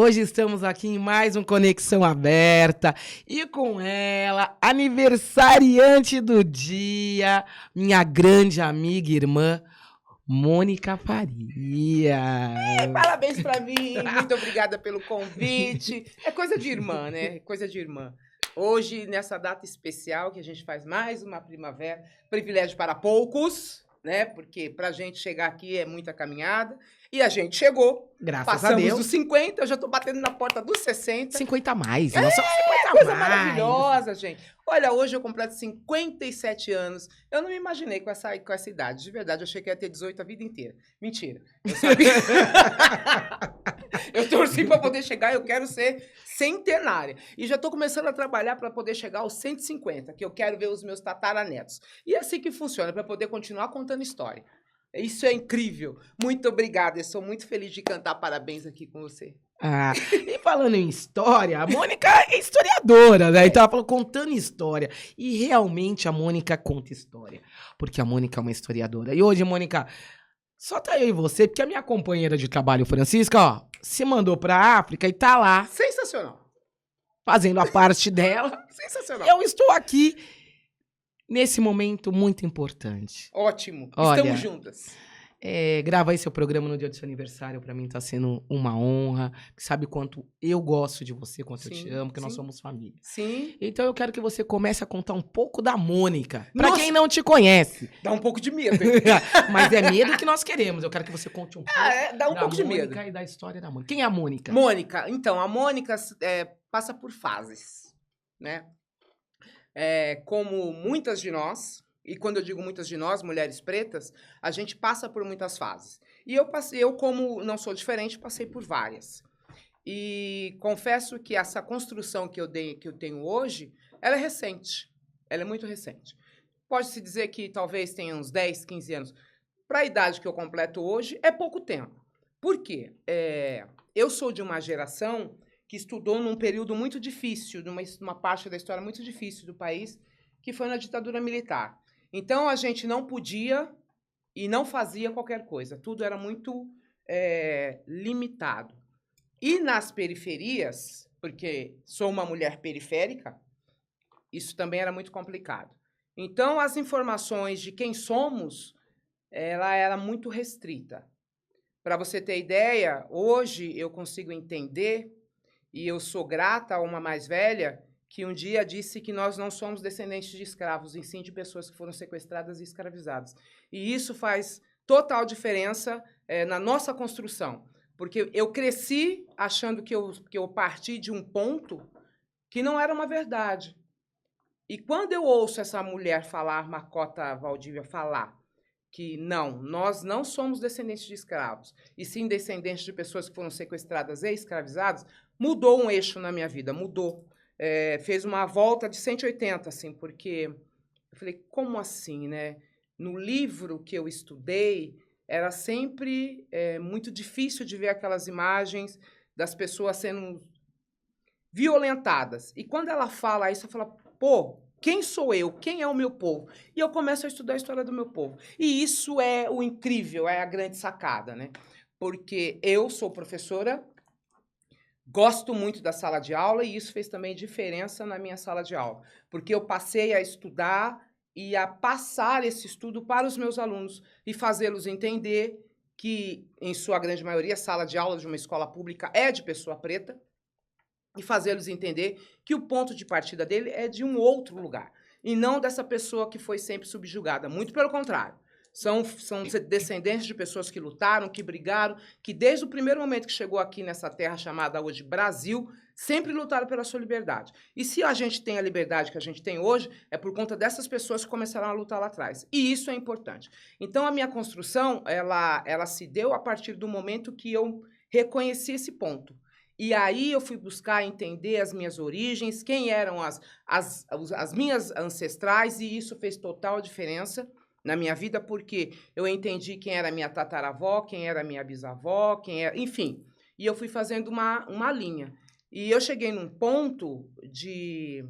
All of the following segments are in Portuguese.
Hoje estamos aqui em mais um Conexão Aberta e com ela, aniversariante do dia, minha grande amiga e irmã, Mônica Faria. Parabéns pra mim, muito obrigada pelo convite. É coisa de irmã, né? Coisa de irmã. Hoje, nessa data especial, que a gente faz mais uma primavera, privilégio para poucos, né? Porque pra gente chegar aqui é muita caminhada. E a gente chegou. Graças a Deus. Passamos dos 50, eu já tô batendo na porta dos 60. 50 a mais, nós somos 50 a Coisa mais. maravilhosa, gente. Olha, hoje eu completo 57 anos. Eu não me imaginei com essa idade. De verdade, eu achei que ia ter 18 a vida inteira. Mentira. Eu sabia. Eu torci para poder chegar, eu quero ser centenária. E já estou começando a trabalhar para poder chegar aos 150, que eu quero ver os meus tataranetos. E é assim que funciona, para poder continuar contando história. Isso é incrível. Muito obrigada. Eu sou muito feliz de cantar parabéns aqui com você. Ah, e falando em história, a Mônica é historiadora, né? Então ela falou contando história. E realmente a Mônica conta história. Porque a Mônica é uma historiadora. E hoje, Mônica, só tá eu e você, porque a minha companheira de trabalho, Francisca, ó, se mandou pra África e tá lá. Sensacional. Fazendo a parte dela. Sensacional. Eu estou aqui nesse momento muito importante. Ótimo. Olha, estamos juntas. Gravar esse seu programa no dia do seu aniversário, pra mim tá sendo uma honra. Sabe quanto eu gosto de você, quanto eu te amo, porque nós somos família. Sim. Então eu quero que você comece a contar um pouco da Mônica. Pra Nossa. quem não te conhece. Dá um pouco de medo, hein? Mas é medo que nós queremos. Eu quero que você conte um pouco Dá um da pouco de Mônica medo. e da história da Mônica. Quem é a Mônica? Mônica. Então, a Mônica passa por fases, né? Como muitas de nós, e quando eu digo muitas de nós, mulheres pretas, a gente passa por muitas fases. E eu como não sou diferente, passei por várias. E confesso que essa construção que eu tenho hoje, ela é recente. Ela é muito recente. Pode-se dizer que talvez tenha uns 10, 15 anos. Para a idade que eu completo hoje, é pouco tempo. Por quê? Eu sou de uma geração que estudou num período muito difícil, numa parte da história muito difícil do país, que foi na ditadura militar. Então, a gente não podia e não fazia qualquer coisa. Tudo era muito limitado. E nas periferias, porque sou uma mulher periférica, isso também era muito complicado. Então, as informações de quem somos, ela era muito restrita. Para você ter ideia, hoje eu consigo entender, e eu sou grata a uma mais velha, que um dia disse que nós não somos descendentes de escravos, e sim de pessoas que foram sequestradas e escravizadas. E isso faz total diferença na nossa construção. Porque eu cresci achando que eu parti de um ponto que não era uma verdade. E quando eu ouço essa mulher falar, Marcota Valdívia falar, que nós não somos descendentes de escravos, e sim descendentes de pessoas que foram sequestradas e escravizadas, mudou um eixo na minha vida, mudou. Fez uma volta de 180, assim, porque eu falei, como assim, né? No livro que eu estudei, era sempre muito difícil de ver aquelas imagens das pessoas sendo violentadas. E quando ela fala isso, eu falo, pô, quem sou eu? Quem é o meu povo? E eu começo a estudar a história do meu povo. E isso é o incrível, é a grande sacada, né? Porque eu sou professora, gosto muito da sala de aula e isso fez também diferença na minha sala de aula. Porque eu passei a estudar e a passar esse estudo para os meus alunos e fazê-los entender que, em sua grande maioria, a sala de aula de uma escola pública é de pessoa preta, e fazê-los entender que o ponto de partida dele é de um outro lugar, e não dessa pessoa que foi sempre subjugada. Muito pelo contrário. São descendentes de pessoas que lutaram, que brigaram, que desde o primeiro momento que chegou aqui nessa terra chamada hoje Brasil, sempre lutaram pela sua liberdade. E se a gente tem a liberdade que a gente tem hoje, é por conta dessas pessoas que começaram a lutar lá atrás. E isso é importante. Então, a minha construção, ela se deu a partir do momento que eu reconheci esse ponto. E aí eu fui buscar entender as minhas origens, quem eram as minhas ancestrais, e isso fez total diferença na minha vida, porque eu entendi quem era minha tataravó, quem era minha bisavó, enfim. E eu fui fazendo uma linha. E eu cheguei num ponto de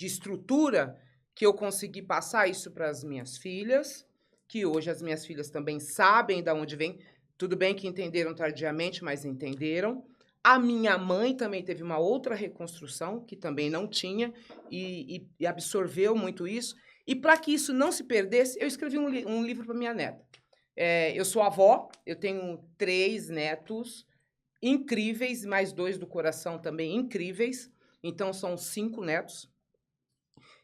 estrutura que eu consegui passar isso para as minhas filhas, que hoje as minhas filhas também sabem de onde vem. Tudo bem que entenderam tardiamente, mas entenderam. A minha mãe também teve uma outra reconstrução, que também não tinha, e absorveu muito isso. E para que isso não se perdesse, eu escrevi um livro para minha neta. Eu sou avó, eu tenho 3 netos incríveis, mais 2 do coração também incríveis. Então, são 5 netos.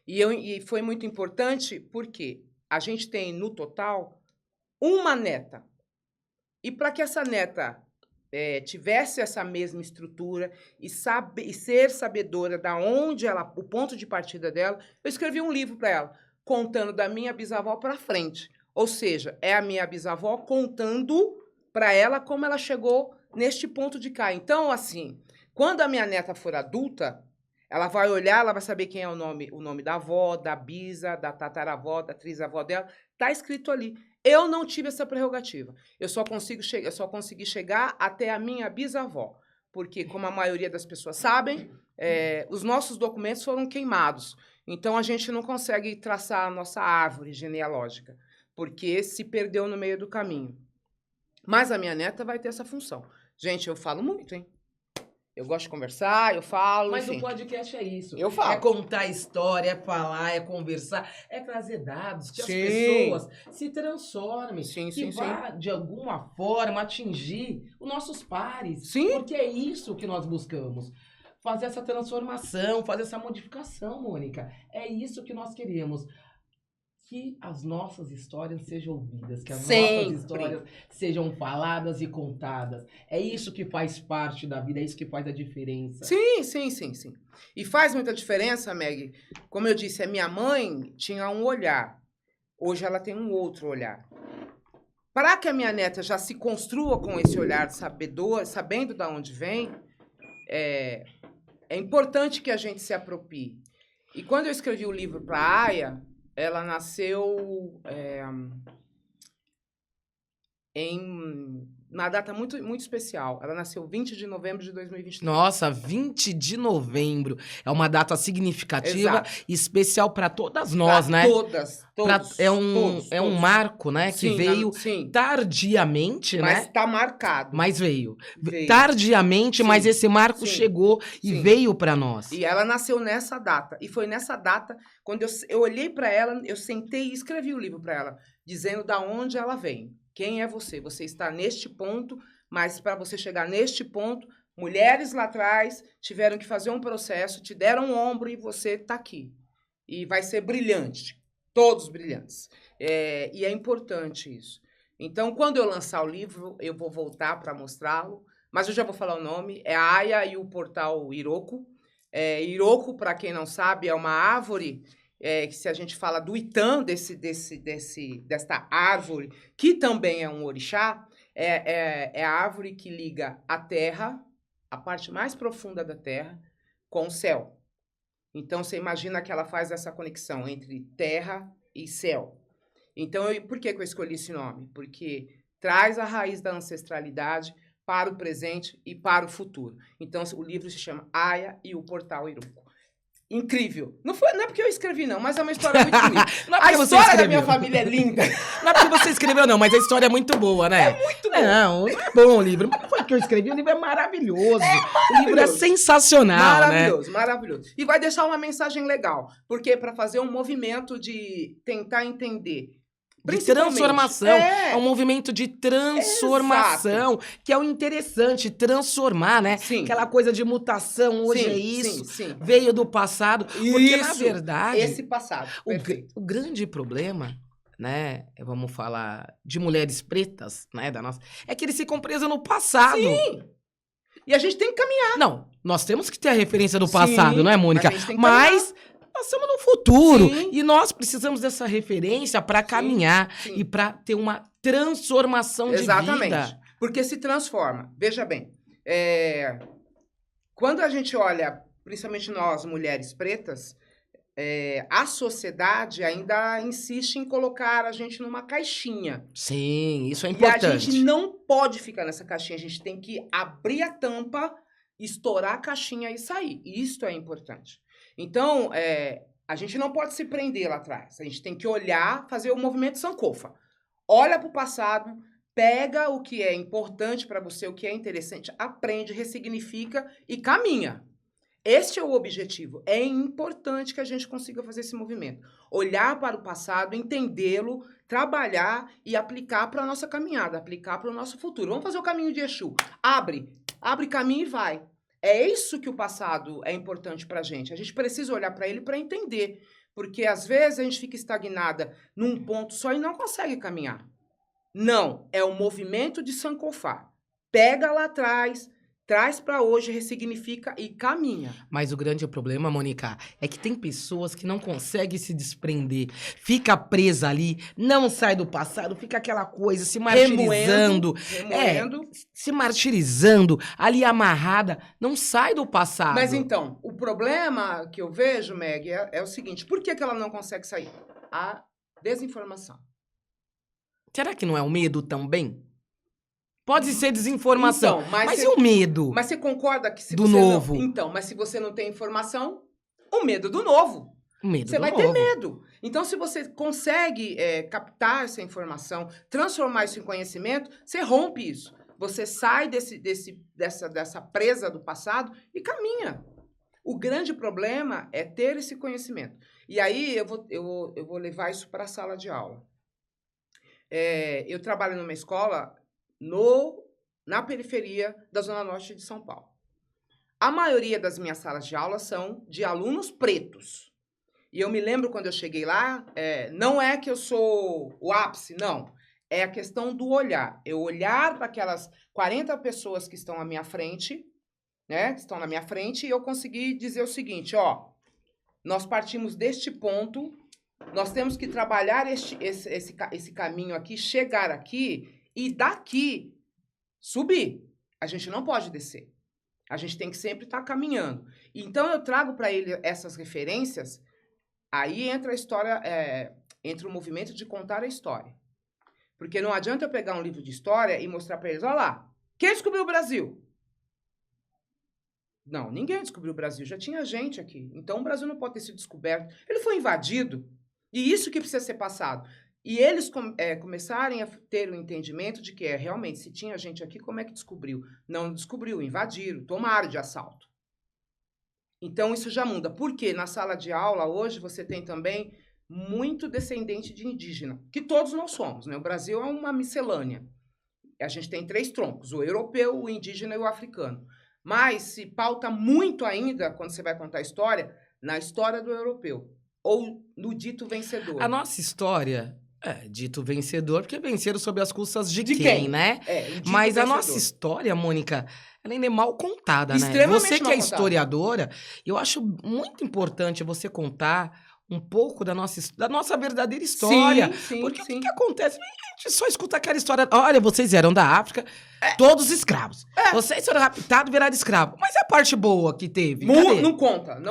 E foi muito importante porque a gente tem, no total, uma neta. E para que essa neta tivesse essa mesma estrutura e ser sabedora da onde o ponto de partida dela, eu escrevi um livro para ela, contando da minha bisavó para frente. Ou seja, é a minha bisavó contando para ela como ela chegou neste ponto de cá. Então, assim, quando a minha neta for adulta, ela vai olhar, ela vai saber quem é o nome da avó, da bisa, da tataravó, da trisavó dela, tá escrito ali. Eu não tive essa prerrogativa. Eu só consegui chegar até a minha bisavó, porque, como a maioria das pessoas sabem, os nossos documentos foram queimados. Então, a gente não consegue traçar a nossa árvore genealógica, porque se perdeu no meio do caminho. Mas a minha neta vai ter essa função. Gente, eu falo muito, hein? Eu gosto de conversar, eu falo, Mas enfim. o podcast é isso. Eu falo. É contar história, é falar, é conversar, é trazer dados, que as Sim. pessoas se transformem, Sim, que sim, vá, de alguma forma, atingir os nossos pares. Sim. Porque é isso que nós buscamos. Fazer essa transformação, fazer essa modificação, Mônica. É isso que nós queremos. Que as nossas histórias sejam ouvidas, que as Sempre. nossas histórias sejam faladas e contadas. É isso que faz parte da vida, é isso que faz a diferença. Sim, sim, sim, sim. E faz muita diferença, Meg. Como eu disse, a minha mãe tinha um olhar. Hoje ela tem um outro olhar. Para que a minha neta já se construa com esse olhar sabedor, sabendo de onde vem, é importante que a gente se aproprie. E quando eu escrevi o livro para a Aya, ela nasceu uma data muito, muito especial. Ela nasceu 20 de novembro de 2023. Nossa, 20 de novembro. É uma data significativa, Exato. e especial para todas nós, Pra né? todos. É um marco, né? Sim, que veio sim. tardiamente, Mas né? tá marcado. Mas veio. Veio. Tardiamente, Sim, mas esse marco sim, chegou e sim. veio para nós. E ela nasceu nessa data. E foi nessa data, quando eu olhei para ela, eu sentei e escrevi o livro para ela, dizendo da onde ela vem. Quem é você? Você está neste ponto, mas para você chegar neste ponto, mulheres lá atrás tiveram que fazer um processo, te deram um ombro e você está aqui. E vai ser brilhante. Todos brilhantes. E é importante isso. Então, quando eu lançar o livro, eu vou voltar para mostrá-lo, mas eu já vou falar o nome. É a Aya e o portal Iroko. Iroko, para quem não sabe, é uma árvore, que se a gente fala do Itã, desta árvore, que também é um orixá, é a árvore que liga a terra, a parte mais profunda da terra, com o céu. Então, você imagina que ela faz essa conexão entre terra e céu. Então, por que eu escolhi esse nome? Porque traz a raiz da ancestralidade para o presente e para o futuro. Então, o livro se chama Aya e o Portal Iroko. Incrível. Não é porque eu escrevi, não, mas é uma história muito bonita. A história da minha família é linda. Não é porque você escreveu, não, mas a história é muito boa, né? É muito boa. Não é bom o livro. Mas não foi porque eu escrevi, o livro é maravilhoso. O livro é sensacional, maravilhoso, né? Maravilhoso. E vai deixar uma mensagem legal. Porque para fazer um movimento de tentar entender. De transformação. É um movimento de transformação. Exato. Que é o interessante, transformar, né? Sim. Aquela coisa de mutação, hoje sim, é isso, sim. Veio do passado. Porque, isso, na verdade, esse passado. o grande problema, né? Vamos falar de mulheres pretas, né? É que eles ficam presos no passado. Sim. E a gente tem que caminhar. Não, nós temos que ter a referência do passado, não é, Mônica? Mas nós estamos no futuro. Sim. E nós precisamos dessa referência para caminhar e para ter uma transformação de vida. Exatamente. Porque se transforma. Veja bem, quando a gente olha, principalmente nós, mulheres pretas, a sociedade ainda insiste em colocar a gente numa caixinha. Sim, isso é importante. E a gente não pode ficar nessa caixinha. A gente tem que abrir a tampa, estourar a caixinha e sair. Isso é importante. Então, a gente não pode se prender lá atrás. A gente tem que olhar, fazer o movimento Sankofa. Olha para o passado, Pega o que é importante para você, o que é interessante, aprende, ressignifica e caminha. Este é o objetivo. É importante que a gente consiga fazer esse movimento. Olhar para o passado, entendê-lo, trabalhar e aplicar para a nossa caminhada, aplicar para o nosso futuro. Vamos fazer o caminho de Exu. Abre caminho e vai. É isso que o passado é importante para a gente. A gente precisa olhar para ele para entender. Porque, às vezes, a gente fica estagnada num ponto só e não consegue caminhar. Não, é o movimento de Sankofa. Pega lá atrás, traz para hoje, ressignifica e caminha. Mas o grande problema, Mônica, é que tem pessoas que não conseguem se desprender. Fica presa ali, não sai do passado, fica aquela coisa, se martirizando. Remoendo. Se martirizando, ali amarrada, não sai do passado. Mas então, o problema que eu vejo, Meg, é o seguinte: por que ela não consegue sair? A desinformação. Será que não é o medo também? Pode ser desinformação, Então, mas e o medo? Mas você concorda que se do você novo? Não, então, mas se você não tem informação, o medo do novo. O medo Você do vai novo. ter medo. Então, se você consegue captar essa informação, transformar isso em conhecimento, você rompe isso. Você sai dessa presa do passado e caminha. O grande problema é ter esse conhecimento. E aí, eu vou levar isso para a sala de aula. Eu trabalho numa escola na periferia da Zona Norte de São Paulo. A maioria das minhas salas de aula são de alunos pretos. E eu me lembro quando eu cheguei lá, não é que eu sou o ápice, não. É a questão do olhar. Eu olhar para aquelas 40 pessoas que estão à minha frente, né? Que estão na minha frente, e eu consegui dizer o seguinte, ó. Nós partimos deste ponto, nós temos que trabalhar esse caminho aqui, chegar aqui, e daqui subir. A gente não pode descer. A gente tem que sempre estar caminhando. Então, eu trago para ele essas referências. Aí entra a história, entra o movimento de contar a história. Porque não adianta eu pegar um livro de história e mostrar para eles, olha lá, quem descobriu o Brasil? Não, ninguém descobriu o Brasil, já tinha gente aqui. Então, o Brasil não pode ter sido descoberto. Ele foi invadido. E isso que precisa ser passado. E eles começarem a ter o entendimento de que realmente, se tinha gente aqui, como é que descobriu? Não descobriu, invadiram, tomaram de assalto. Então, isso já muda. Porque na sala de aula, hoje, você tem também muito descendente de indígena, que todos nós somos, né? O Brasil é uma miscelânea. A gente tem 3 troncos, o europeu, o indígena e o africano. Mas se pauta muito ainda, quando você vai contar a história, na história do europeu. Ou no dito vencedor. A nossa história é dito vencedor, porque venceram sob as custas de quem, né? Mas a nossa história, Mônica, ela ainda é mal contada, né? Você que é historiadora, eu acho muito importante você contar um pouco da nossa verdadeira história. Sim, porque sim. o que acontece? A gente só escuta aquela história. Olha, vocês eram da África, todos escravos. Vocês foram raptados, viraram escravos. Mas é a parte boa que teve. Não conta.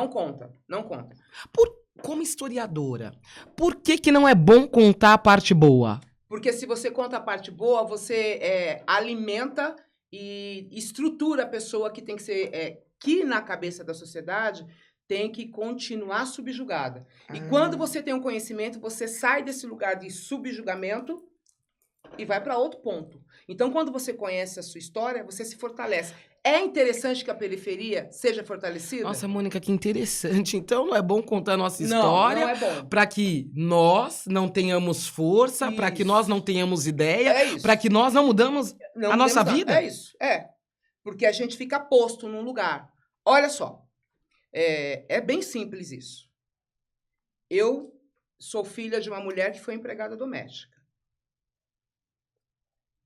Como historiadora, por que não é bom contar a parte boa? Porque se você conta a parte boa, você alimenta e estrutura a pessoa que tem que ser, que na cabeça da sociedade tem que continuar subjugada. E quando você tem um conhecimento, você sai desse lugar de subjugamento e vai para outro ponto. Então, quando você conhece a sua história, você se fortalece. É interessante que a periferia seja fortalecida? Nossa, Mônica, que interessante. Então, não é bom contar a nossa história para que nós não tenhamos força, para que nós não tenhamos ideia, para que nós não mudamos a nossa vida? É isso, Porque a gente fica posto num lugar. Olha só, é bem simples isso. Eu sou filha de uma mulher que foi empregada doméstica.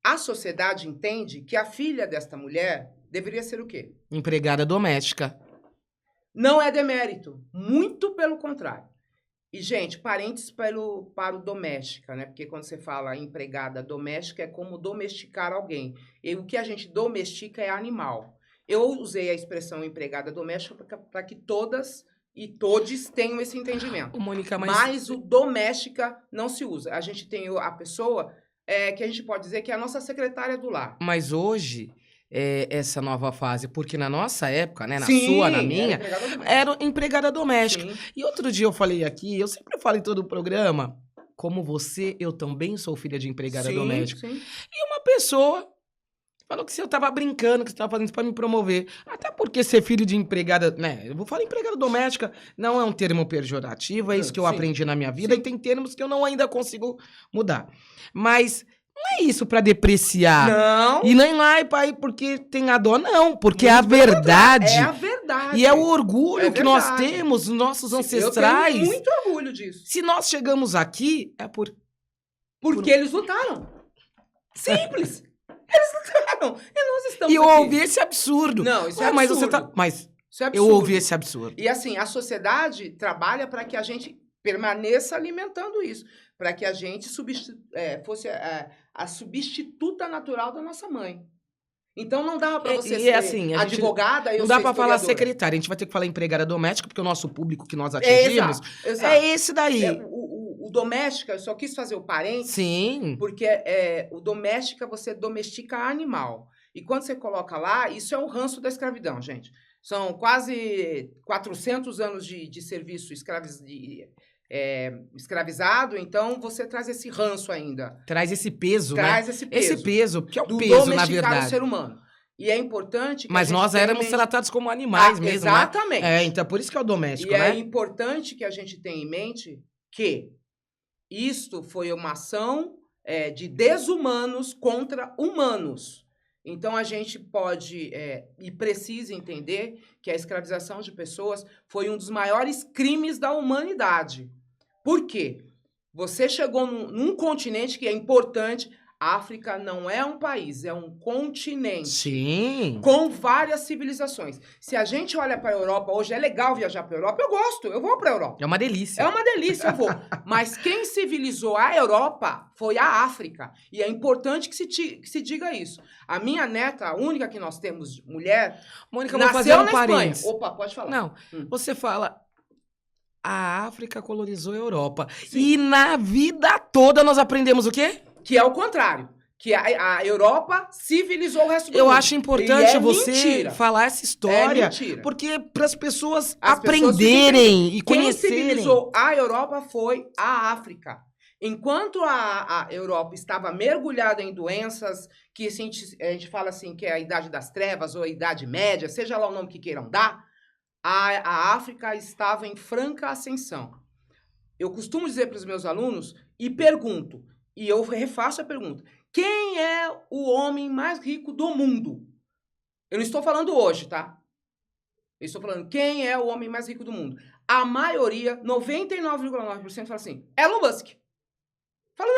A sociedade entende que a filha desta mulher deveria ser o quê? Empregada doméstica. Não é demérito. Muito pelo contrário. E, gente, parênteses para o doméstica, né? Porque quando você fala empregada doméstica, é como domesticar alguém. E o que a gente domestica é animal. Eu usei a expressão empregada doméstica para que todas e todes tenham esse entendimento. Mônica, mas o doméstica não se usa. A gente tem a pessoa que a gente pode dizer que é a nossa secretária do lar. Mas hoje, essa nova fase, porque na nossa época, né, na sua, na minha, era empregada doméstica. Sim. E outro dia eu falei aqui, eu sempre falo em todo o programa, como você, eu também sou filha de empregada doméstica. Sim. E uma pessoa falou que se eu tava brincando, que você tava fazendo isso pra me promover. Até porque ser filho de empregada, né? Eu vou falar empregada doméstica, não é um termo pejorativo, é isso que eu Sim. aprendi na minha vida, Sim. e tem termos que eu não ainda consigo mudar. Mas não é isso pra depreciar. Não. E nem lá, pai, porque tem a dó, não. Porque Muito é a pelo contrário, verdade. É a verdade. E é o orgulho É que nós verdade. temos, os nossos Eu ancestrais. tenho muito orgulho disso. Se nós chegamos aqui, é por. Porque eles lutaram. Simples. Eles lutaram. E nós estamos E eu aqui. ouvi esse absurdo. Não, isso é Ué, mas absurdo. você tá. Mas Isso é eu absurdo. ouvi esse absurdo. E assim, a sociedade trabalha para que a gente permaneça alimentando isso. Para que a gente fosse a substituta natural da nossa mãe. Então não dava para você ser assim, a gente advogada e não eu dá ser pra falar historiadora. secretária, a gente vai ter que falar empregada doméstica, porque o nosso público que nós atingimos Exato. é esse daí. O doméstica, eu só quis fazer o parênteses, Sim. porque o doméstica, você domestica animal. E quando você coloca lá, isso é o ranço da escravidão, gente. São quase 400 anos de serviço escravizado, então você traz esse ranço ainda. Traz esse peso, Traz né? esse peso. Esse peso, que é um Do peso, na domesticar verdade. o ser humano. E é importante que Mas a gente nós tenha em éramos mente- tratados como animais mesmo, né? Exatamente. Então por isso que é o doméstico, E né? é importante que a gente tenha em mente que isto foi uma ação de desumanos contra humanos. Então, a gente pode e precisa entender que a escravização de pessoas foi um dos maiores crimes da humanidade. Por quê? Você chegou num continente que é importante. A África não é um país, é um continente. Sim. Com várias civilizações. Se a gente olha para a Europa, hoje é legal viajar para a Europa, eu gosto, eu vou para a Europa. É uma delícia. É uma delícia, eu vou. Mas quem civilizou a Europa foi a África. E é importante que se diga isso. A minha neta, a única que nós temos mulher, Mônica, eu vou nasceu fazer um na Espanha. parênteses. Opa, pode falar. Não, você fala... A África colonizou a Europa. Sim. E na vida toda nós aprendemos o quê? Que é o contrário. Que a Europa civilizou o resto do mundo. Eu acho importante E é você mentira. falar essa história. É mentira. Porque para as pessoas As pessoas aprenderem e Quem conhecerem. civilizou a Europa foi a África. Enquanto a Europa estava mergulhada em doenças, que a gente fala assim, que é a Idade das Trevas ou a Idade Média, seja lá o nome que queiram dar, a África estava em franca ascensão. Eu costumo dizer para os meus alunos e pergunto, e eu refaço a pergunta, quem é o homem mais rico do mundo? Eu não estou falando hoje, tá? Eu estou falando quem é o homem mais rico do mundo. A maioria, 99,9% fala assim, Elon Musk. Fala,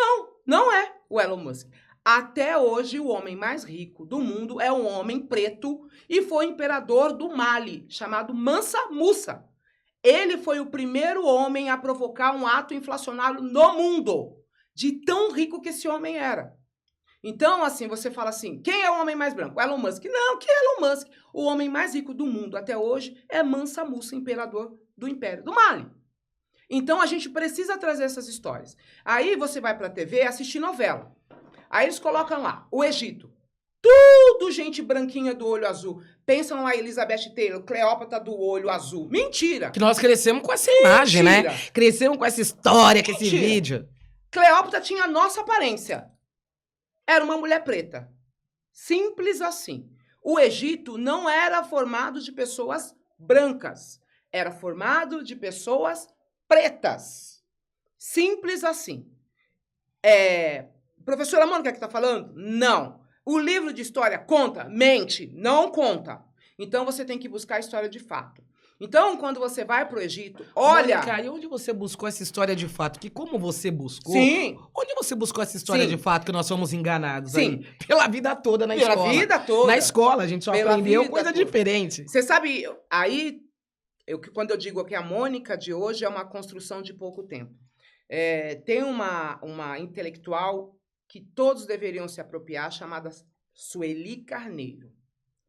não é o Elon Musk. Até hoje, o homem mais rico do mundo é um homem preto e foi imperador do Mali, chamado Mansa Musa. Ele foi o primeiro homem a provocar um ato inflacionário no mundo, de tão rico que esse homem era. Então, assim, você fala assim, quem é o homem mais branco? Elon Musk. Não, quem é Elon Musk? O homem mais rico do mundo até hoje é Mansa Musa, imperador do Império do Mali. Então, a gente precisa trazer essas histórias. Aí você vai pra TV assistir novela. Aí eles colocam lá, o Egito. Tudo gente branquinha do olho azul. Pensam lá, Elizabeth Taylor, Cleópatra do olho azul. Mentira! Que nós crescemos com essa imagem, Mentira. né? Crescemos com essa história, com esse Mentira. vídeo. Cleópatra tinha a nossa aparência. Era uma mulher preta. Simples assim. O Egito não era formado de pessoas brancas. Era formado de pessoas pretas. Simples assim. Professora Mônica que está falando? Não. O livro de história conta? Mente. Não conta. Então, você tem que buscar a história de fato. Então, quando você vai para o Egito, olha... Mônica, e onde você buscou essa história de fato? Que como você buscou... Sim. Onde você buscou essa história Sim. de fato que nós somos enganados? Sim. Aí? Pela vida toda na Pela escola. vida toda. Na escola, a gente só Pela aprendeu vida coisa toda. diferente. Você sabe, aí, quando eu digo que a Mônica de hoje é uma construção de pouco tempo. Tem uma intelectual que todos deveriam se apropriar, chamada Sueli Carneiro.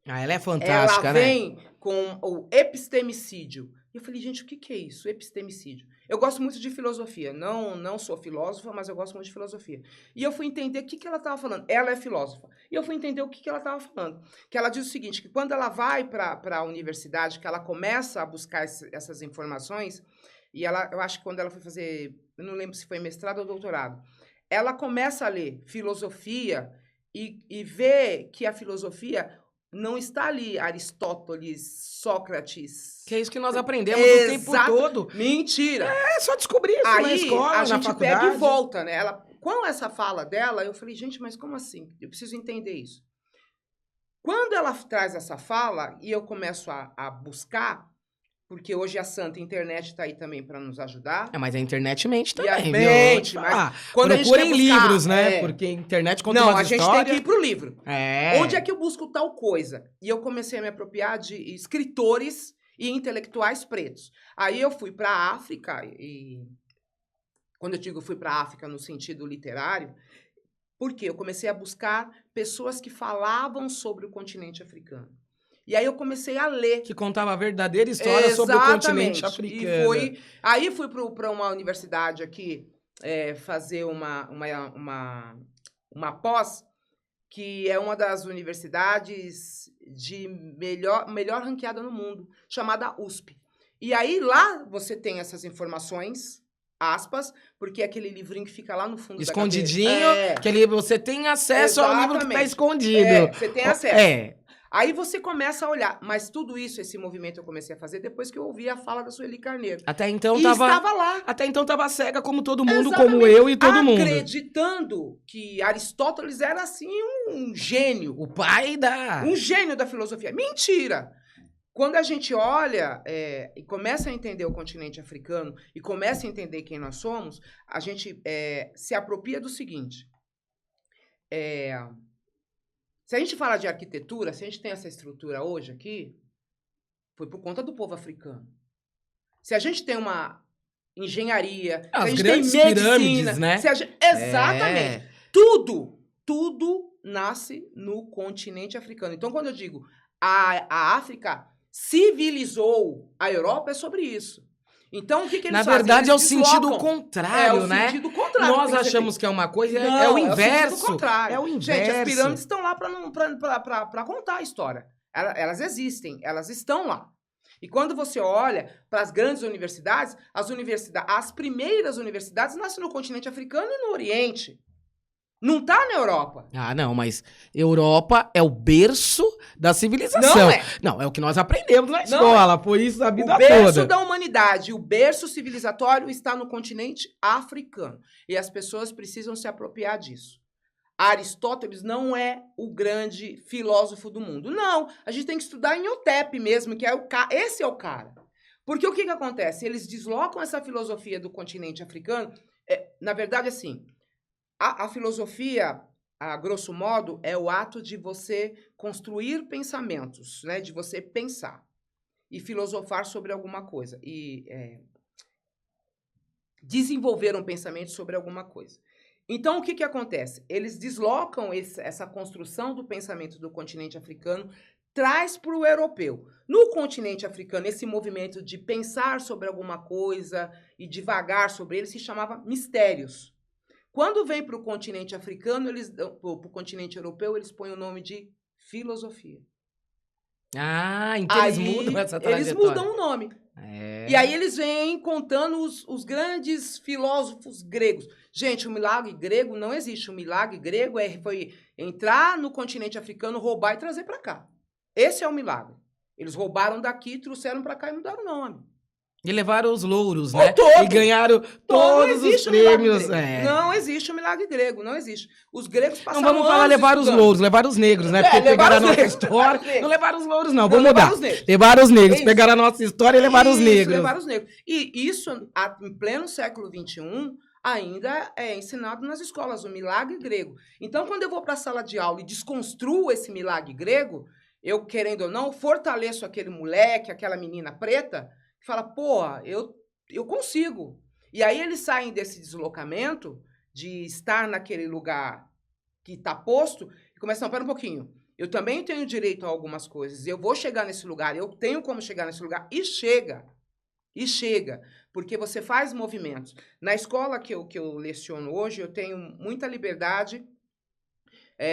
Ela é fantástica, Ela né? vem com o epistemicídio. E eu falei, gente, o que é isso, epistemicídio? Eu gosto muito de filosofia. Não sou filósofa, mas eu gosto muito de filosofia. E eu fui entender o que ela estava falando. Ela é filósofa. E eu fui entender o que ela estava falando. Que ela diz o seguinte, que quando ela vai para a universidade, que ela começa a buscar essas informações, e eu acho que quando ela foi fazer, eu não lembro se foi mestrado ou doutorado, ela começa a ler filosofia e ver que a filosofia não está ali, Aristóteles, Sócrates. Que é isso que nós aprendemos o tempo todo. Mentira! É só descobrir isso na Aí escola, a na gente faculdade. pega e volta, né? Ela, com essa fala dela, eu falei, gente, mas como assim? Eu preciso entender isso. Quando ela traz essa fala e eu começo a buscar, porque hoje a santa internet está aí também para nos ajudar. É, mas a internet mente E a também, mente, viu? mas quando a gente quer procurem buscar, livros, né? Porque a internet conta Não, umas a gente histórias. tem que ir pro livro. É. Onde é que eu busco tal coisa? E eu comecei a me apropriar de escritores e intelectuais pretos. Aí eu fui para a África, e quando eu digo fui para a África no sentido literário, porque eu comecei a buscar pessoas que falavam sobre o continente africano. E aí eu comecei a ler. Que contava a verdadeira história sobre o continente africano. E aí fui para uma universidade aqui fazer uma pós, que é uma das universidades de melhor ranqueada no mundo, chamada USP. E aí lá você tem essas informações, aspas, porque é aquele livrinho que fica lá no fundo escondidinho, da cabeça. que ali você tem acesso ao livro que está escondido. Você tem acesso. Aí você começa a olhar, mas tudo isso, esse movimento eu comecei a fazer depois que eu ouvi a fala da Sueli Carneiro. Até então estava lá. Até então estava cega como todo mundo, como eu e todo mundo. Acreditando que Aristóteles era assim um gênio. O pai da... Um gênio da filosofia. Mentira! Quando a gente olha e começa a entender o continente africano e começa a entender quem nós somos, a gente se apropria do seguinte. Se a gente fala de arquitetura, se a gente tem essa estrutura hoje aqui, foi por conta do povo africano. Se a gente tem uma engenharia, se a gente tem medicina, né? Exatamente. Tudo nasce no continente africano. Então, quando eu digo a África civilizou a Europa, é sobre isso. Então, o que eles fazem? Na verdade, é o deslocam. sentido contrário, né? É o sentido contrário. Nós achamos que é uma coisa, não, é o inverso. É o sentido contrário. É o inverso. Gente, as pirâmides estão lá para contar a história. Elas existem, elas estão lá. E quando você olha para as grandes universidades, as primeiras universidades nascem no continente africano e no Oriente. Não tá na Europa. Ah, não, mas Europa é o berço da civilização. Não é. Não, é o que nós aprendemos na escola, foi isso a vida toda. O berço da humanidade, o berço civilizatório está no continente africano. E as pessoas precisam se apropriar disso. Aristóteles não é o grande filósofo do mundo. Não, a gente tem que estudar em Imhotep mesmo, que é esse é o cara. Porque o que acontece? Eles deslocam essa filosofia do continente africano, na verdade, assim... A filosofia, a grosso modo, é o ato de você construir pensamentos, né? De você pensar e filosofar sobre alguma coisa. E desenvolver um pensamento sobre alguma coisa. Então, o que acontece? Eles deslocam essa construção do pensamento do continente africano, traz para o europeu. No continente africano, esse movimento de pensar sobre alguma coisa e divagar sobre ele se chamava mistérios. Quando vem para o continente africano, para o continente europeu, eles põem o nome de filosofia. Ah, então eles mudam essa trajetória. Eles mudam o nome. E aí eles vêm contando os grandes filósofos gregos. Gente, o milagre grego não existe. O milagre grego foi entrar no continente africano, roubar e trazer para cá. Esse é o milagre. Eles roubaram daqui, trouxeram para cá e mudaram o nome. E levaram os louros, né? Todo. E ganharam todos os prêmios. Não existe o milagre grego, não existe. Os gregos passaram Não vamos falar levar os louros, levar os negros, né? Porque pegaram a nossa história. Não levaram os louros, não. Vamos mudar. Levaram os negros. Pegaram a nossa história e levaram os negros. Levaram os negros. E isso, em pleno século XXI, ainda é ensinado nas escolas, o milagre grego. Então, quando eu vou para a sala de aula e desconstruo esse milagre grego, eu, querendo ou não, fortaleço aquele moleque, aquela menina preta, que fala, pô, eu consigo. E aí eles saem desse deslocamento de estar naquele lugar que está posto e começam, não, pera um pouquinho, eu também tenho direito a algumas coisas, eu vou chegar nesse lugar, eu tenho como chegar nesse lugar, e chega, porque você faz movimentos. Na escola que eu leciono hoje, eu tenho muita liberdade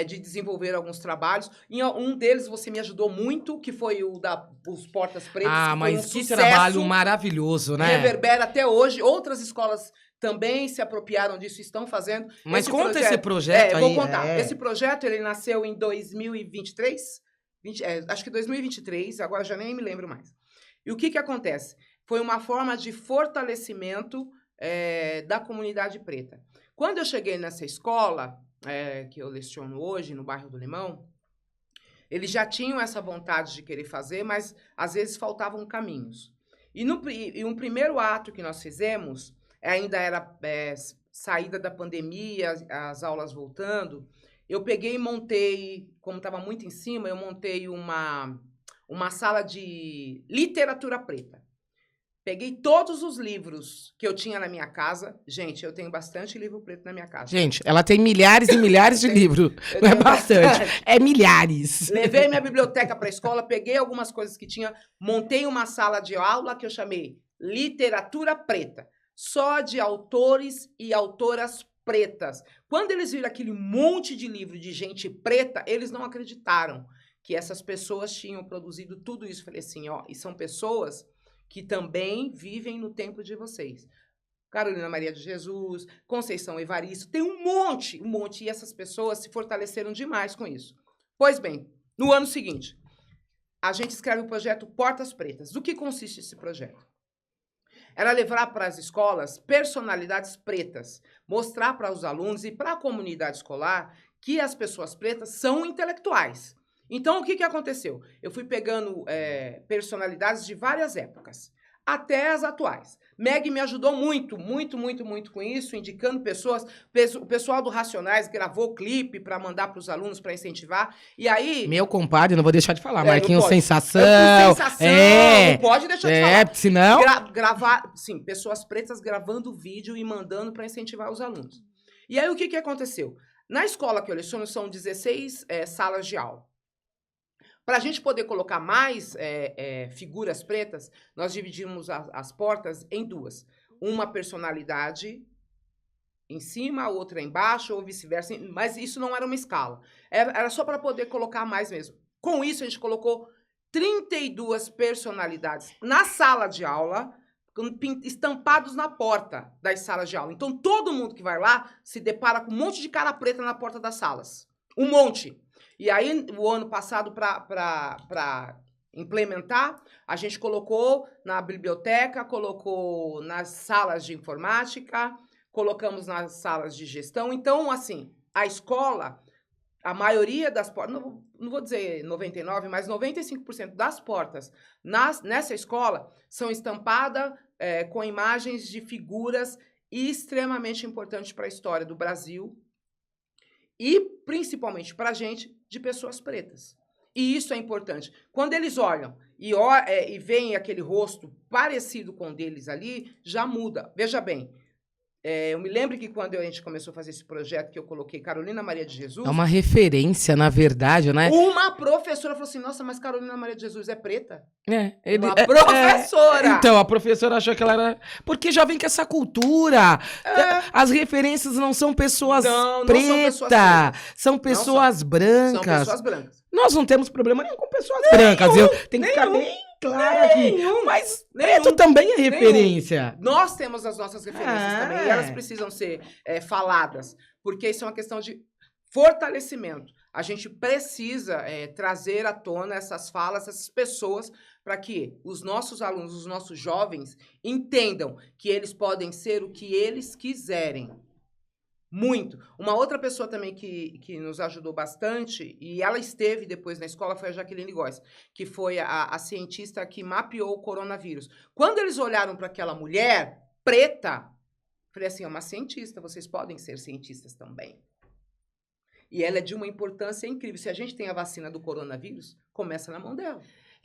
de desenvolver alguns trabalhos. Em um deles você me ajudou muito, que foi os Portas Pretas, que foi mas um que sucesso, trabalho maravilhoso, né? reverbera até hoje. Outras escolas também se apropriaram disso, estão fazendo. Mas conta esse projeto aí. Vou contar. Esse projeto, ele nasceu em 2023, acho que 2023, agora já nem me lembro mais. E o que acontece? Foi uma forma de fortalecimento da comunidade preta. Quando eu cheguei nessa escola, que eu leciono hoje, no bairro do Limão, eles já tinham essa vontade de querer fazer, mas às vezes faltavam caminhos. E um primeiro ato que nós fizemos, ainda era saída da pandemia, as aulas voltando, eu peguei e montei, como estava muito em cima, eu montei uma sala de literatura preta. Peguei todos os livros que eu tinha na minha casa. Gente, eu tenho bastante livro preto na minha casa. Gente, ela tem milhares e milhares de livros. Não é bastante, é milhares. Levei minha biblioteca para a escola, peguei algumas coisas que tinha, montei uma sala de aula que eu chamei Literatura Preta. Só de autores e autoras pretas. Quando eles viram aquele monte de livro de gente preta, eles não acreditaram que essas pessoas tinham produzido tudo isso. Falei assim, ó, e são pessoas que também vivem no tempo de vocês. Carolina Maria de Jesus, Conceição Evaristo, tem um monte, e essas pessoas se fortaleceram demais com isso. Pois bem, no ano seguinte, a gente escreve o projeto Portas Pretas. Do que consiste esse projeto? Era levar para as escolas personalidades pretas, mostrar para os alunos e para a comunidade escolar que as pessoas pretas são intelectuais. Então, o que aconteceu? Eu fui pegando personalidades de várias épocas, até as atuais. Meg me ajudou muito com isso, indicando pessoas. O pessoal do Racionais gravou clipe para mandar para os alunos, para incentivar. E aí... Meu compadre, não vou deixar de falar. Marquinhos Sensação. Sensação, não pode deixar de falar. Senão... Gravar, sim, pessoas pretas gravando vídeo e mandando para incentivar os alunos. E aí, o que aconteceu? Na escola que eu leciono, são 16 salas de aula. Para a gente poder colocar mais figuras pretas, nós dividimos as portas em duas. Uma personalidade em cima, outra embaixo, ou vice-versa. Mas isso não era uma escala. Era só para poder colocar mais mesmo. Com isso, a gente colocou 32 personalidades na sala de aula, estampados na porta das salas de aula. Então, todo mundo que vai lá se depara com um monte de cara preta na porta das salas. Um monte. E aí, o ano passado, para implementar, a gente colocou na biblioteca, colocou nas salas de informática, colocamos nas salas de gestão. Então, assim, a escola, a maioria das portas, não vou dizer 99%, mas 95% das portas nessa escola são estampadas com imagens de figuras extremamente importantes para a história do Brasil e, principalmente para a gente, de pessoas pretas. E isso é importante. Quando eles olham e veem aquele rosto parecido com o deles ali, já muda. Veja bem, eu me lembro que quando a gente começou a fazer esse projeto, que eu coloquei Carolina Maria de Jesus... É uma referência, na verdade, né? Uma professora falou assim, nossa, mas Carolina Maria de Jesus é preta? Uma professora! Então, a professora achou que ela era... Porque já vem com essa cultura. As referências não são pessoas pretas. São pessoas brancas. São pessoas brancas. Nós não temos problema nenhum com pessoas brancas. Tem que ficar bem claro aqui. Mas preto também é referência. Nós temos as nossas referências também. E elas precisam ser faladas. Porque isso é uma questão de fortalecimento. A gente precisa trazer à tona essas falas, essas pessoas, para que os nossos alunos, os nossos jovens, entendam que eles podem ser o que eles quiserem. Muito. Uma outra pessoa também que nos ajudou bastante, e ela esteve depois na escola, foi a Jaqueline Góes, que foi a cientista que mapeou o coronavírus. Quando eles olharam para aquela mulher preta, falei assim, é uma cientista, vocês podem ser cientistas também. E ela é de uma importância incrível. Se a gente tem a vacina do coronavírus, começa na mão dela.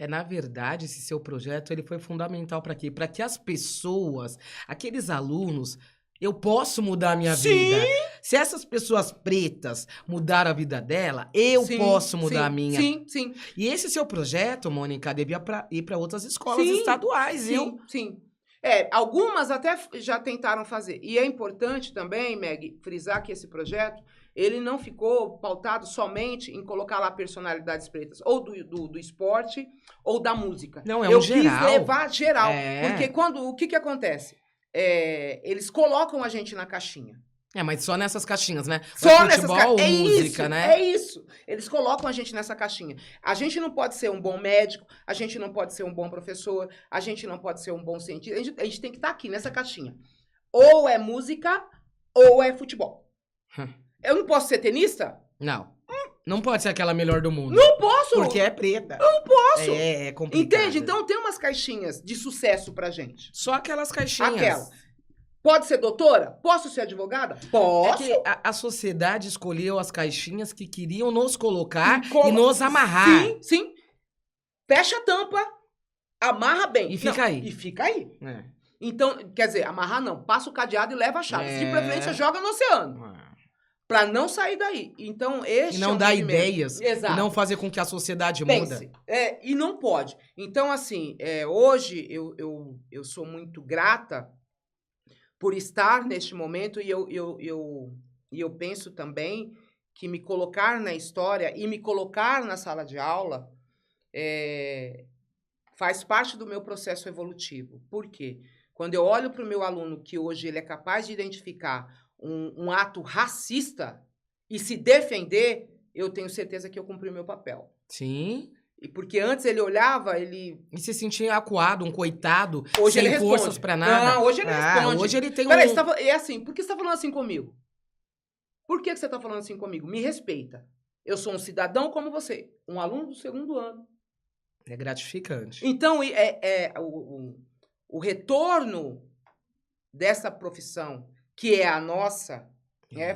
Na verdade, esse seu projeto ele foi fundamental para quê? Para que as pessoas, aqueles alunos... Eu posso mudar a minha vida. Se essas pessoas pretas mudaram a vida dela, eu posso mudar a minha. Sim. E esse seu projeto, Mônica, devia ir para outras escolas estaduais, viu? Sim. Algumas até já tentaram fazer. E é importante também, Meg, frisar que esse projeto ele não ficou pautado somente em colocar lá personalidades pretas, ou do esporte, ou da música. Não, Eu geral. quis levar geral, É. porque o que acontece? Eles colocam a gente na caixinha. Mas só nessas caixinhas, né? Só nessas caixinhas. É música, isso, né? É isso. Eles colocam a gente nessa caixinha. A gente não pode ser um bom médico, a gente não pode ser um bom professor, a gente não pode ser um bom cientista. A gente tem que estar aqui nessa caixinha. Ou é música, ou é futebol. Eu não posso ser tenista? Não. Não pode ser aquela melhor do mundo. Não posso! Porque é preta. Eu não posso! É complicado. Entende? Então tem umas caixinhas de sucesso pra gente. Só aquelas caixinhas. Aquela. Pode ser doutora? Posso ser advogada? Posso. É que a sociedade escolheu as caixinhas que queriam nos colocar e nos amarrar. Sim, sim. Fecha a tampa, amarra bem. E fica aí. E fica aí. É. Então, quer dizer, amarrar não. Passa o cadeado e leva a chave. De preferência, joga no oceano. Pra não sair daí. Então, este e não dar ideias. Exato. E não fazer com que a sociedade muda. E não pode. Então, assim, hoje eu sou muito grata por estar neste momento e eu penso também que me colocar na história e me colocar na sala de aula faz parte do meu processo evolutivo. Por quê? Quando eu olho para o meu aluno que hoje ele é capaz de identificar um ato racista e se defender, eu tenho certeza que eu cumpri o meu papel. Sim. E porque antes ele olhava, ele... E se sentia acuado, um coitado, hoje sem ele forças pra nada. Não, hoje ele responde. Hoje ele tem Peraí, é assim, por que você tá falando assim comigo? Por que você tá falando assim comigo? Me respeita. Eu sou um cidadão como você, um aluno do 2º ano. É gratificante. Então, o retorno dessa profissão, que é a nossa...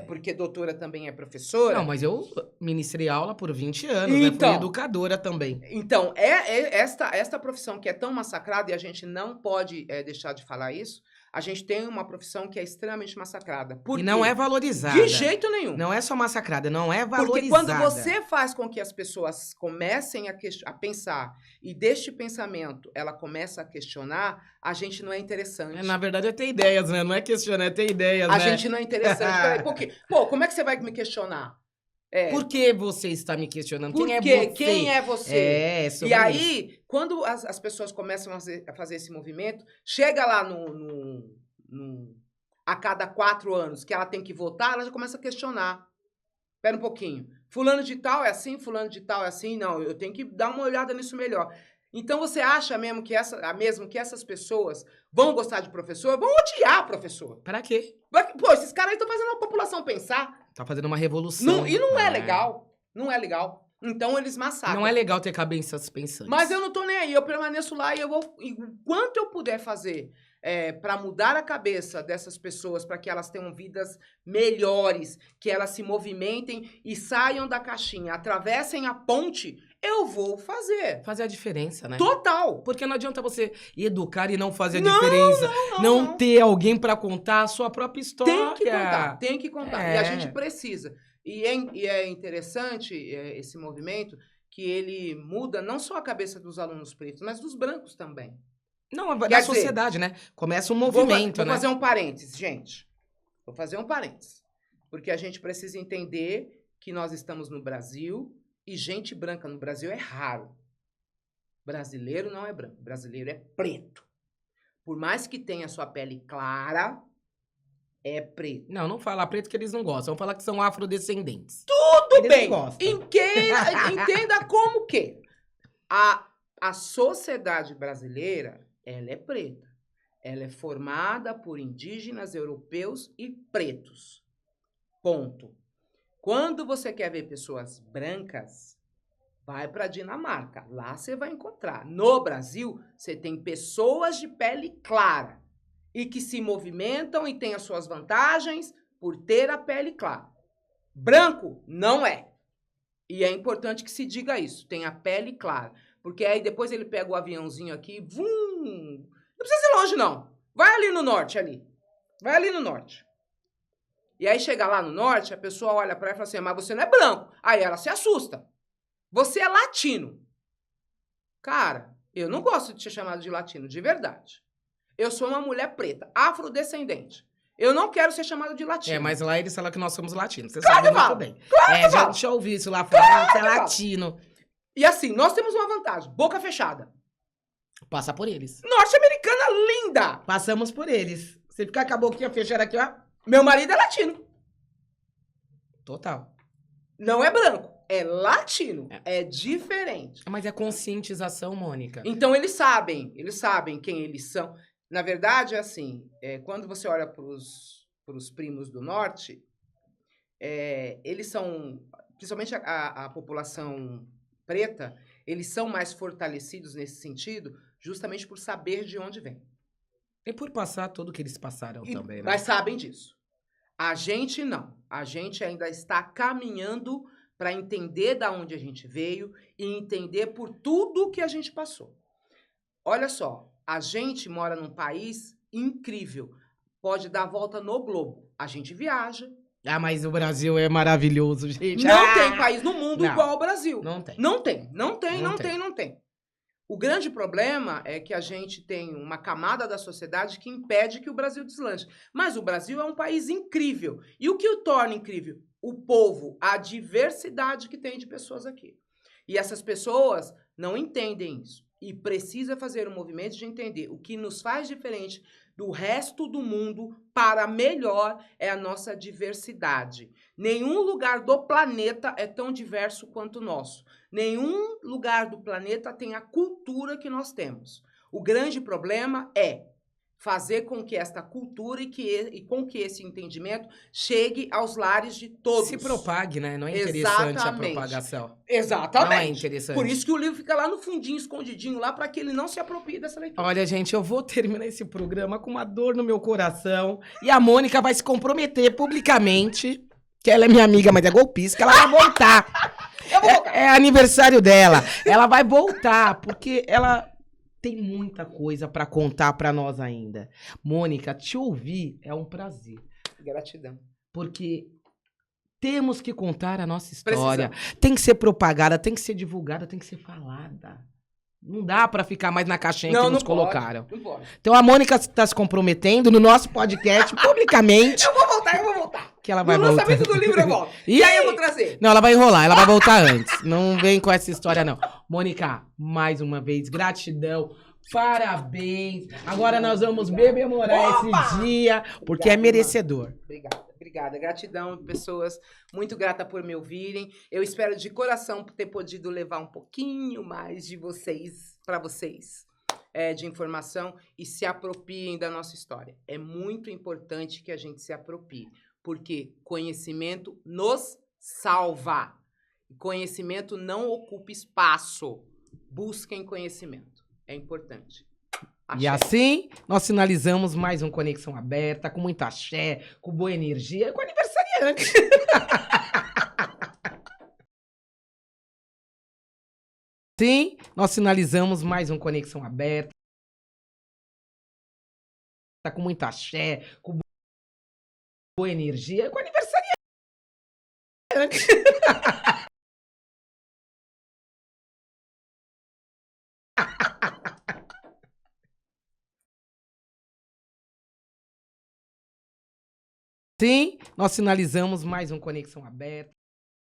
porque doutora também é professora. Não, mas eu ministrei aula por 20 anos, né? Fui educadora também. Então, esta profissão que é tão massacrada, e a gente não pode deixar de falar isso, a gente tem uma profissão que é extremamente massacrada. E não é valorizada. De jeito nenhum. Não é só massacrada, não é valorizada. Porque quando você faz com que as pessoas comecem a pensar, e deste pensamento ela começa a questionar, a gente não é interessante. Na verdade é ter ideias, né? Não é questionar, é ter ideias, a né? gente não é interessante. Peraí, porque, como é que você vai me questionar? Por que você está me questionando? Por Quem é quê? você? Quem é você? Sobre e aí, quando as pessoas começam a fazer esse movimento, chega lá a cada 4 anos que ela tem que votar, ela já começa a questionar. Espera um pouquinho. Fulano de tal é assim, fulano de tal é assim. Não, eu tenho que dar uma olhada nisso melhor. Então, você acha mesmo que essas pessoas vão gostar de professor? Vão odiar professor. Pra quê? Pô, esses caras aí estão fazendo a população pensar. Tá fazendo uma revolução. E não é legal. Não é legal. Então, eles massacram. Não é legal ter cabeças pensantes. Mas eu não tô nem aí. Eu permaneço lá e eu vou... Enquanto eu puder fazer para mudar a cabeça dessas pessoas, para que elas tenham vidas melhores, que elas se movimentem e saiam da caixinha, atravessem a ponte, eu vou fazer. Fazer a diferença, né? Total. Porque não adianta você educar e não fazer a diferença. Não ter alguém pra contar a sua própria história. Tem que contar. E a gente precisa. E é interessante esse movimento que ele muda não só a cabeça dos alunos pretos, mas dos brancos também. Não, da sociedade, né? Começa um movimento, vou né? fazer um parênteses, gente. Vou fazer um parênteses. Porque a gente precisa entender que nós estamos no Brasil e gente branca no Brasil é raro. Brasileiro não é branco. Brasileiro é preto. Por mais que tenha sua pele clara, é preto. Não fala preto que eles não gostam. Vão falar que são afrodescendentes. Tudo eles bem. Não gostam. Entenda como que a sociedade brasileira, ela é preta. Ela é formada por indígenas, europeus e pretos. Ponto. Quando você quer ver pessoas brancas, vai para a Dinamarca. Lá você vai encontrar. No Brasil, você tem pessoas de pele clara e que se movimentam e têm as suas vantagens por ter a pele clara. Branco não é. E é importante que se diga isso. Tem a pele clara. Porque aí depois ele pega o aviãozinho aqui, vum! Não precisa ir longe, não. Vai ali no norte, ali. Vai ali no norte. E aí chega lá no norte, a pessoa olha pra ela e fala assim, mas você não é branco. Aí ela se assusta. Você é latino. Cara, eu não gosto de ser chamado de latino, de verdade. Eu sou uma mulher preta, afrodescendente. Eu não quero ser chamado de latino. Mas lá eles falam que nós somos latinos. Você Claro sabe que muito fala. bem. Claro que fala. Já ouvi isso lá fora. Você é fala. latino. E assim, nós temos uma vantagem. Boca fechada. Passa por eles. Norte-americana linda. Passamos por eles. Você ficar com a boquinha fechada aqui, ó. Meu marido é latino. Total. Não é branco. É latino. É diferente. Mas é conscientização, Mônica. Então eles sabem quem eles são. Na verdade, é assim, quando você olha para os primos do norte, eles são, principalmente a população preta, eles são mais fortalecidos nesse sentido, justamente por saber de onde vem. E por passar tudo que eles passaram também, né? Mas sabem disso. A gente não. A gente ainda está caminhando para entender da onde a gente veio e entender por tudo que a gente passou. Olha só, a gente mora num país incrível. Pode dar a volta no globo. A gente viaja. Ah, mas o Brasil é maravilhoso, gente. Não tem país no mundo Não. igual ao Brasil. Não tem. Não tem. Não tem. O grande problema é que a gente tem uma camada da sociedade que impede que o Brasil deslanche. Mas o Brasil é um país incrível. E o que o torna incrível? O povo, a diversidade que tem de pessoas aqui. E essas pessoas não entendem isso. E precisa fazer um movimento de entender o que nos faz diferente do resto do mundo para melhor é a nossa diversidade. Nenhum lugar do planeta é tão diverso quanto o nosso. Nenhum lugar do planeta tem a cultura que nós temos. O grande problema é fazer com que esta cultura e com que esse entendimento chegue aos lares de todos. Se propague, né? Não é interessante Exatamente. a propagação. Exatamente. Não é interessante. Por isso que o livro fica lá no fundinho, escondidinho lá, para que ele não se aproprie dessa leitura. Olha, gente, eu vou terminar esse programa com uma dor no meu coração. E a Mônica vai se comprometer publicamente, que ela é minha amiga, mas é golpista, que ela vai voltar. Eu vou voltar. É aniversário dela. Ela vai voltar, porque ela tem muita coisa pra contar pra nós ainda. Mônica, te ouvir é um prazer. Gratidão. Porque temos que contar a nossa história. Precisamos. Tem que ser propagada, tem que ser divulgada, tem que ser falada. Não dá pra ficar mais na caixinha que nos colocaram. Não pode. Então a Mônica está se comprometendo no nosso podcast, publicamente, Eu vou voltar. que ela vai No voltar. lançamento do livro eu volto. E aí eu vou trazer. Não, ela vai enrolar, ela vai voltar antes. Não vem com essa história, não. Mônica, mais uma vez, gratidão. Parabéns. Agora nós vamos bebemorar esse dia, porque é merecedor. Obrigada. Gratidão, pessoas. Muito grata por me ouvirem. Eu espero de coração ter podido levar um pouquinho mais de vocês, para vocês, de informação e se apropriem da nossa história. É muito importante que a gente se aproprie, porque conhecimento nos salva. Conhecimento não ocupa espaço. Busquem conhecimento. É importante. E assim, nós finalizamos mais um Conexão Aberta, com muita axé, com boa energia, com aniversariante. Sim, nós finalizamos mais um Conexão Aberta, com muita axé, com boa energia, com aniversariante. Sim, nós finalizamos mais um Conexão Aberta.